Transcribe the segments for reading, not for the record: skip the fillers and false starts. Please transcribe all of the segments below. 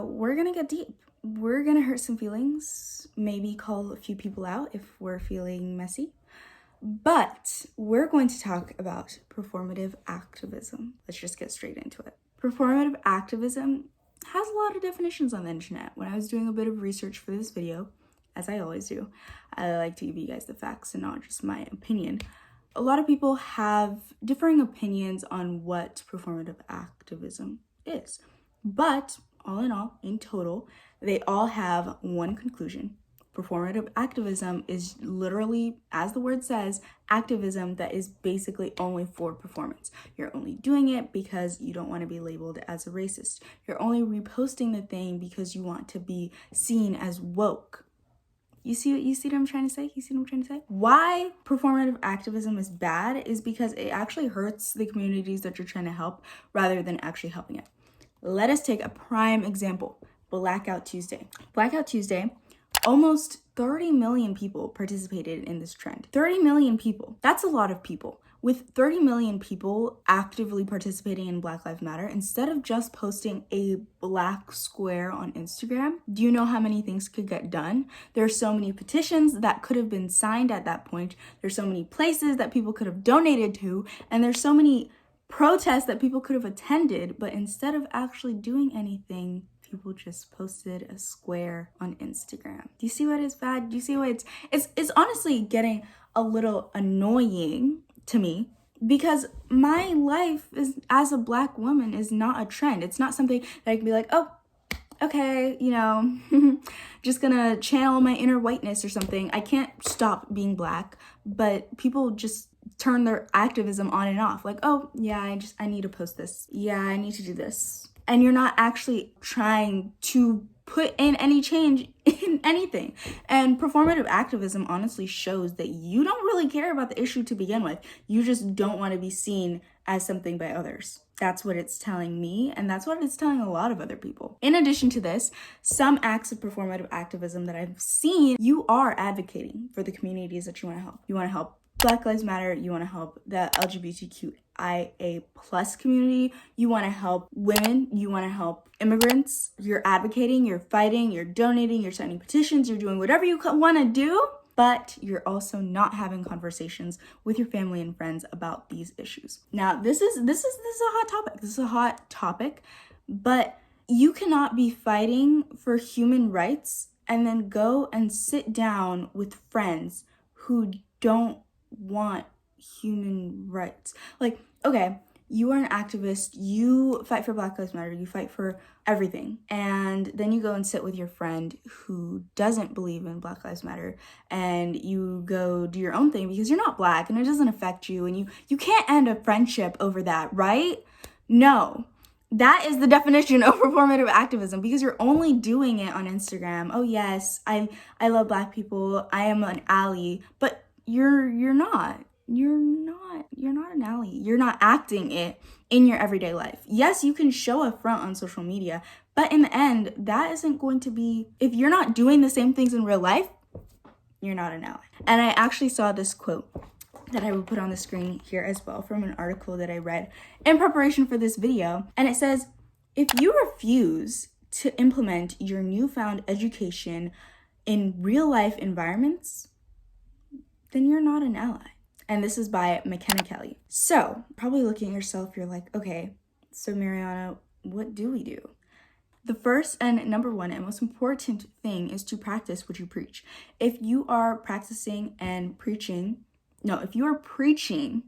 we're gonna get deep. We're gonna hurt some feelings, maybe call a few people out if we're feeling messy. But we're going to talk about performative activism. Let's just get straight into it. Performative activism has a lot of definitions on the internet. When I was doing a bit of research for this video, as I always do, I like to give you guys the facts and not just my opinion. A lot of people have differing opinions on what performative activism is. But all in all, in total, they all have one conclusion. Performative activism is literally, as the word says, activism that is basically only for performance. You're only doing it because you don't want to be labeled as a racist. You're only reposting the thing because you want to be seen as woke. You see what I'm trying to say? Why performative activism is bad is because it actually hurts the communities that you're trying to help rather than actually helping it. Let us take a prime example, Blackout Tuesday. Blackout Tuesday, almost 30 million people participated in this trend. 30 million people. That's a lot of people. With 30 million people actively participating in Black Lives Matter, instead of just posting a black square on Instagram, do you know how many things could get done? There are so many petitions that could have been signed at that point. There's so many places that people could have donated to, and there's so many protests that people could have attended, but instead of actually doing anything, people just posted a square on Instagram. Do you see what is bad? Do you see what it's honestly getting a little annoying to me, because my life is as a Black woman is not a trend. It's not something that I can be like, oh, okay, just gonna channel my inner whiteness or something. I can't stop being Black, but people just turn their activism on and off. Like, oh yeah, I need to post this. Yeah, I need to do this. And you're not actually trying to put in any change in anything. And performative activism honestly shows that you don't really care about the issue to begin with. You just don't want to be seen as something by others. That's what it's telling me, and that's what it's telling a lot of other people. In addition to this, some acts of performative activism that I've seen, you are advocating for the communities that you want to help. You want to help Black Lives Matter, you want to help the LGBTQIA+ community, you want to help women, you want to help immigrants, you're advocating, you're fighting, you're donating, you're signing petitions, you're doing whatever you want to do, but you're also not having conversations with your family and friends about these issues. Now, this is a hot topic. This is a hot topic, but you cannot be fighting for human rights and then go and sit down with friends who don't want human rights. Like, okay, you are an activist, you fight for Black Lives Matter, you fight for everything, and then you go and sit with your friend who doesn't believe in Black Lives Matter, and you go do your own thing because you're not Black and it doesn't affect you, and you can't end a friendship over that, right? No. That is the definition of performative activism, because you're only doing it on Instagram. Oh yes, I love Black people, I am an ally, but you're not an ally. You're not acting it in your everyday life. Yes, you can show a front on social media, but in the end, that isn't going to be, if you're not doing the same things in real life, you're not an ally. And I actually saw this quote that I will put on the screen here as well from an article that I read in preparation for this video. And it says, if you refuse to implement your newfound education in real life environments, then you're not an ally. And this is by marianakebaso. So, probably looking at yourself, you're like, okay, so Mariana, what do we do? The first and number one and most important thing is to practice what you preach. If you are practicing and preaching, if you are preaching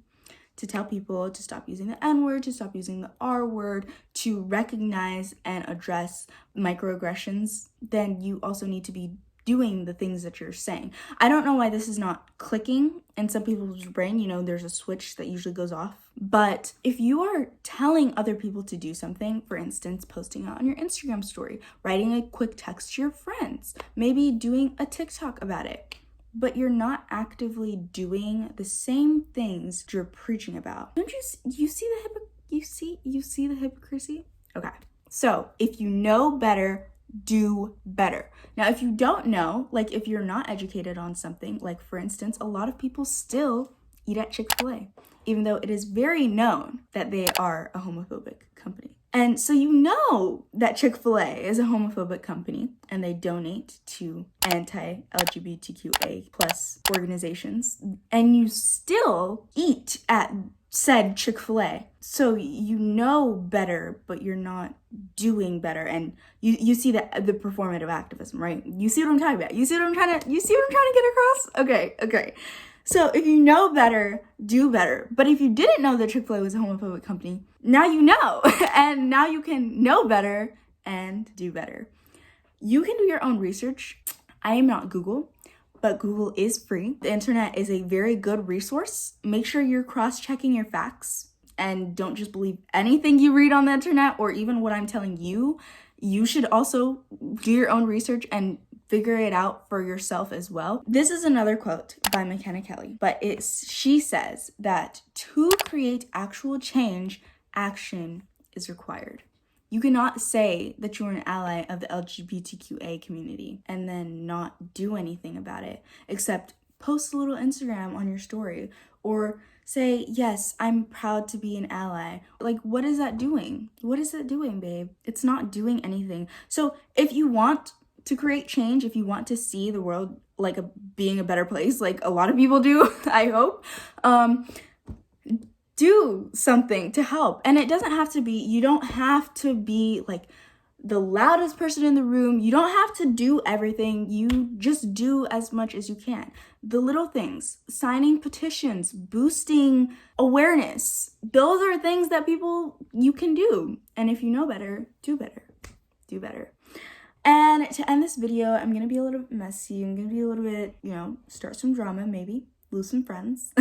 to tell people to stop using the N-word, to stop using the R-word, to recognize and address microaggressions, then you also need to be doing the things that you're saying. I don't know why this is not clicking in some people's brain. There's a switch that usually goes off. But if you are telling other people to do something, for instance, posting it on your Instagram story, writing a quick text to your friends, maybe doing a TikTok about it, but you're not actively doing the same things you're preaching about, don't you see the hypocrisy? Okay. So if you know better, do better. Now, if you don't know, like if you're not educated on something, like for instance, a lot of people still eat at Chick-fil-A, even though it is very known that they are a homophobic company. And so you know that Chick-fil-A is a homophobic company and they donate to anti-LGBTQA plus organizations, and you still eat at said Chick-fil-A. So you know better, but you're not doing better. And you see the performative activism, right? You see what I'm talking about? You see what I'm trying to get across? Okay. So if you know better, do better. But if you didn't know that Chick-fil-A was a homophobic company, now you know. And now you can know better and do better. You can do your own research. I am not Google, but Google is free. The internet is a very good resource. Make sure you're cross-checking your facts and don't just believe anything you read on the internet or even what I'm telling you. You should also do your own research and figure it out for yourself as well. This is another quote by McKenna Kelly, but she says that to create actual change, action is required. You cannot say that you're an ally of the LGBTQA community and then not do anything about it, except post a little Instagram on your story or say, yes, I'm proud to be an ally. Like, what is that doing? What is it doing, babe? It's not doing anything. So if you want to create change, if you want to see the world like being a better place, like a lot of people do, I hope, do something to help. And it doesn't have to be, you don't have to be like the loudest person in the room. You don't have to do everything. You just do as much as you can. The little things, signing petitions, boosting awareness, those are things that you can do. And if you know better, do better. Do better. And to end this video, I'm going to be a little bit messy. I'm going to be a little bit, start some drama, maybe lose some friends.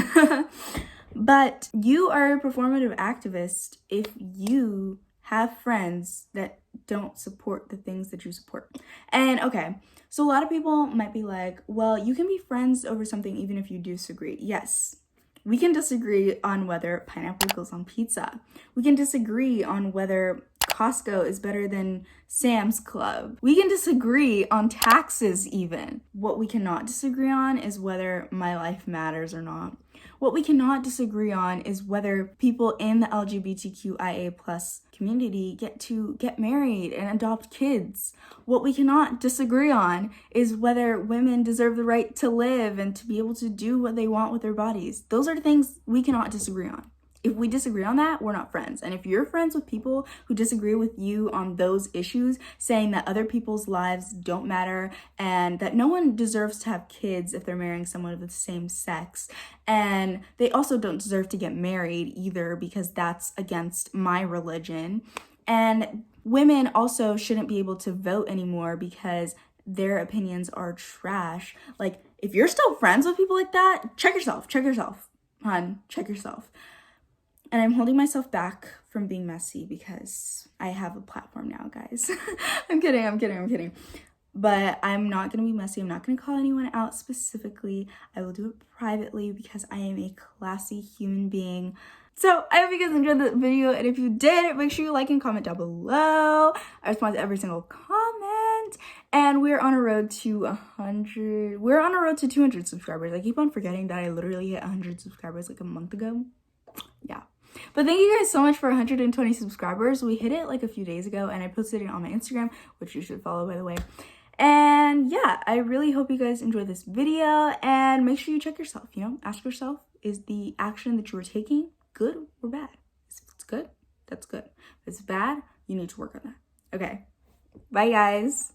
But you are a performative activist if you have friends that don't support the things that you support. And okay, so a lot of people might be like, well, you can be friends over something even if you disagree. Yes, we can disagree on whether pineapple goes on pizza. We can disagree on whether Costco is better than Sam's Club. We can disagree on taxes even. What we cannot disagree on is whether my life matters or not. What we cannot disagree on is whether people in the LGBTQIA plus community get married and adopt kids. What we cannot disagree on is whether women deserve the right to live and to be able to do what they want with their bodies. Those are things we cannot disagree on. If we disagree on that, we're not friends. And if you're friends with people who disagree with you on those issues, saying that other people's lives don't matter and that no one deserves to have kids if they're marrying someone of the same sex, and they also don't deserve to get married either because that's against my religion, and women also shouldn't be able to vote anymore because their opinions are trash. Like, if you're still friends with people like that, check yourself, hon, check yourself. And I'm holding myself back from being messy because I have a platform now, guys. I'm kidding. But I'm not going to be messy. I'm not going to call anyone out specifically. I will do it privately because I am a classy human being. So I hope you guys enjoyed the video. And if you did, make sure you like and comment down below. I respond to every single comment. And we're on a road to 100. We're on a road to 200 subscribers. I keep on forgetting that I literally hit 100 subscribers like a month ago. Yeah. But thank you guys so much for 120 subscribers. We hit it like a few days ago and I posted it on my Instagram, which you should follow, by the way. And yeah, I really hope you guys enjoyed this video and make sure you check yourself, ask yourself, is the action that you are taking good or bad? If it's good, that's good. If it's bad, you need to work on that. Okay. Bye, guys.